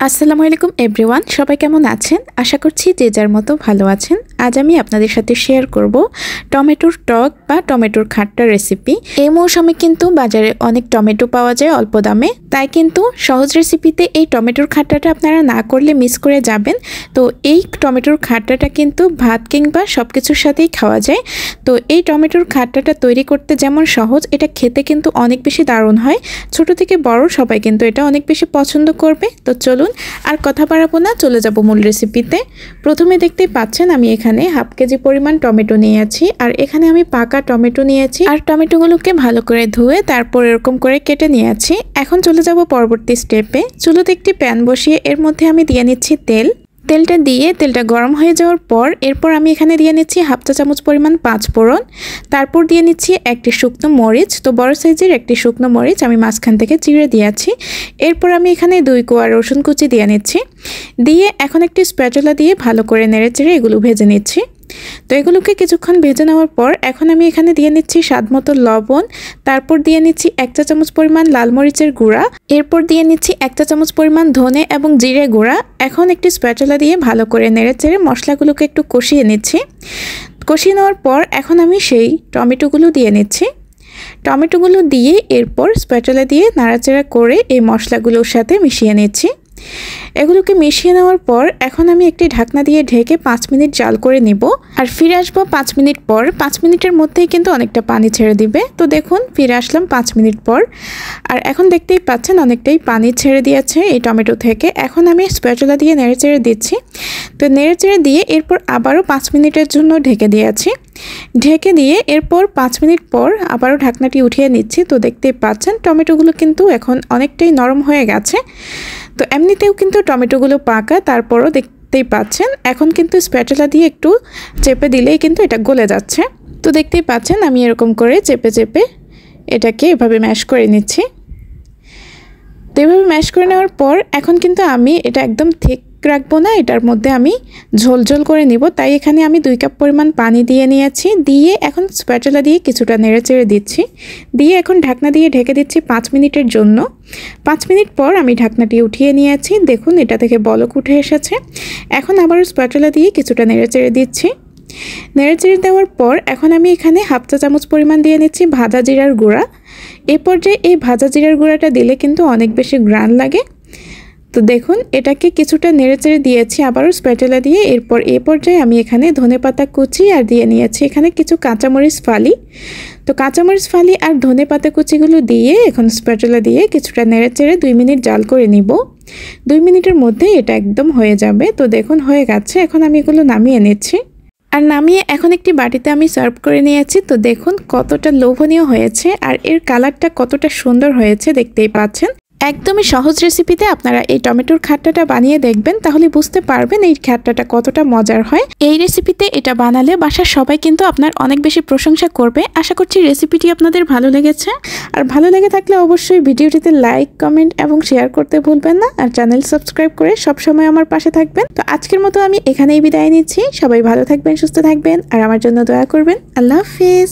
আসসালামু আলাইকুম এভরিওয়ান, সবাই কেমন আছেন? আশা করছি যে যার মতো ভালো আছেন। আজ আমি আপনাদের সাথে শেয়ার করব টমেটোর টক বা টমেটোর খাট্টা রেসিপি। এই মৌসুমে কিন্তু বাজারে অনেক টমেটো পাওয়া যায় অল্প দামে, তাই কিন্তু সহজ রেসিপিতে এই টমেটোর খাট্টাটা আপনারা না করলে মিস করে যাবেন। তো এই টমেটোর খাট্টাটা কিন্তু ভাত কিংবা সব কিছুর সাথেই খাওয়া যায়। তো এই টমেটোর খাট্টাটা তৈরি করতে যেমন সহজ, এটা খেতে কিন্তু অনেক বেশি দারুণ হয়। ছোট থেকে বড় সবাই কিন্তু এটা অনেক বেশি পছন্দ করবে। তো চলুন আর কথা বাড়াবো না, চলে যাব মূল রেসিপিতে। প্রথমে দেখতেই পাচ্ছেন আমি এখানে হাফ কেজি পরিমাণ টমেটো নিয়েছি, আর এখানে আমি পাকা টমেটো নিয়েছি, আর টমেটোগুলোকে ভালো করে ধুয়ে তারপর এরকম করে কেটে নিয়েছি। এখন চলে যাব পরবর্তী স্টেপে। চুলোতে একটি প্যান বসিয়ে এর মধ্যে আমি দিয়ে নিচ্ছি তেলটা দিয়ে তেলটা গরম হয়ে যাওয়ার পর এরপর আমি এখানে দিয়ে নিচ্ছি হাফ চা চামচ পরিমাণ পাঁচফোড়ন, তারপর দিয়ে নিচ্ছি একটি শুকনো মরিচ। তো বড় সাইজের একটি শুকনো মরিচ আমি মাঝখান থেকে চিড়ে দিয়েছি। এরপর আমি এখানে 2 কোয়া রসুন কুচি দিয়ে নিচ্ছি, দিয়ে এখন একটি স্প্যাচুলা দিয়ে ভালো করে নেড়েচেড়ে এগুলো ভেজে নিচ্ছি। তো এগুলোকে কিছুক্ষণ ভেজে নেওয়ার পর এখন আমি এখানে দিয়ে নিচ্ছি স্বাদমতো লবণ, তারপর দিয়ে নিচ্ছি 1 চা চামচ পরিমাণ লাল মরিচের গুঁড়া, এরপর দিয়ে নিচ্ছি 1 চা চামচ পরিমাণ ধনে এবং জিরে গুঁড়া। এখন একটি স্প্যাচুলা দিয়ে ভালো করে নেড়েচেড়ে মশলাগুলোকে একটু কষিয়ে নিচ্ছি। কষিয়ে নেওয়ার পর এখন আমি সেই টমেটোগুলো দিয়ে নিচ্ছি। টমেটোগুলো দিয়ে এরপর স্প্যাচুলা দিয়ে নাড়াচাড়া করে এই মশলাগুলোর সাথে মিশিয়ে নিচ্ছি। এগুলোকে মিশিয়ে নেওয়ার পর এখন আমি একটি ঢাকনা দিয়ে ঢেকে 5 মিনিট জাল করে নিব, আর ফিরে আসবো 5 মিনিট পর। 5 মিনিটের মধ্যেই কিন্তু অনেকটা পানি ছেড়ে দিবে। তো দেখুন ফিরে আসলাম 5 মিনিট পর, আর এখন দেখতেই পাচ্ছেন অনেকটাই পানি ছেড়ে দিয়েছে এই টমেটো থেকে। এখন আমি স্প্যাচুলা দিয়ে নেড়েচেড়ে দিচ্ছি। তো নেড়েচেড়ে দিয়ে এরপর আবারও 5 মিনিটের জন্য ঢেকে দিয়েছি। ঢেকে দিয়ে এরপর 5 মিনিট পর আবারও ঢাকনাটি উঠিয়ে নিচ্ছি। তো দেখতেই পাচ্ছেন টমেটোগুলো কিন্তু এখন অনেকটাই নরম হয়ে গেছে। তো এমনিতেও কিন্তু টমেটোগুলো পাকা, তারপরও দেখতেই পাচ্ছেন এখন কিন্তু স্প্যাচুলা দিয়ে একটু চেপে দিলেই কিন্তু এটা গলে যাচ্ছে। তো দেখতেই পাচ্ছেন আমি এরকম করে চেপে চেপে এটাকে এভাবে ম্যাশ করে নিচ্ছি। তো এভাবে ম্যাশ করে নেওয়ার পর এখন কিন্তু আমি এটা একদম ঠিক রাখবো না, এটার মধ্যে আমি ঝোল করে নিব। তাই এখানে আমি 2 কাপ পরিমাণ পানি দিয়ে নিয়েছি, দিয়ে এখন স্প্যাচুলা দিয়ে কিছুটা নেড়েচেড়ে দিচ্ছি, দিয়ে এখন ঢাকনা দিয়ে ঢেকে দিচ্ছি 5 মিনিটের জন্য। 5 মিনিট পর আমি ঢাকনাটি উঠিয়ে নিয়েছি। দেখুন এটা থেকে বলক উঠে এসেছে। এখন আবার স্প্যাচুলা দিয়ে কিছুটা নেড়েচেড়ে দিচ্ছি। নেড়েচেড়ে দেওয়ার পর এখন আমি এখানে হাফ চা চামচ পরিমাণ দিয়ে নিচ্ছি ভাজা জিরার গুঁড়া। এ পর্যায়ে এই ভাজা জিরার গুঁড়াটা দিলে কিন্তু অনেক বেশি গ্রান লাগে। তো দেখুন এটাকে কিছুটা নেড়েচেড়ে দিয়েছি আবারও স্প্যাচুলা দিয়ে। এরপর এই পর্যায়ে আমি এখানে ধনেপাতা কুচি আর দিয়ে নিয়েছি এখানে কিছু কাঁচামরিচ ফালি। তো কাঁচামরিচ ফালি আর ধনেপাতা কুচিগুলো দিয়ে এখন স্প্যাচুলা দিয়ে কিছুটা নেড়েচেড়ে 2 মিনিট জাল করে নিব। 2 মিনিটের মধ্যে এটা একদম হয়ে যাবে। তো দেখুন হয়ে গেছে। এখন আমি এগুলো নামিয়ে নিচ্ছি, আর নামিয়ে এখন একটি বাটিতে আমি সার্ভ করে নিয়েছি। তো দেখুন কতটা লোভনীয় হয়েছে, আর এর কালারটা কতটা সুন্দর হয়েছে দেখতেই পাচ্ছেন। একদমই সহজ রেসিপিতে আপনারা এই টমেটোর খাট্টাটা বানিয়ে দেখবেন, তাহলে বুঝতে পারবেন এই খাট্টাটা কতটা মজার হয়। এই রেসিপিতে এটা বানালে বাসার সবাই কিন্তু আপনার অনেক বেশি প্রশংসা করবে। আশা করছি রেসিপিটি আপনাদের ভালো লেগেছে, আর ভালো লেগে থাকলে অবশ্যই ভিডিওটিতে লাইক, কমেন্ট এবং শেয়ার করতে ভুলবেন না, আর চ্যানেল সাবস্ক্রাইব করে সবসময় আমার পাশে থাকবেন। তো আজকের মতো আমি এখানেই বিদায় নিচ্ছি। সবাই ভালো থাকবেন, সুস্থ থাকবেন, আর আমার জন্য দোয়া করবেন। আল্লাহ হাফেজ।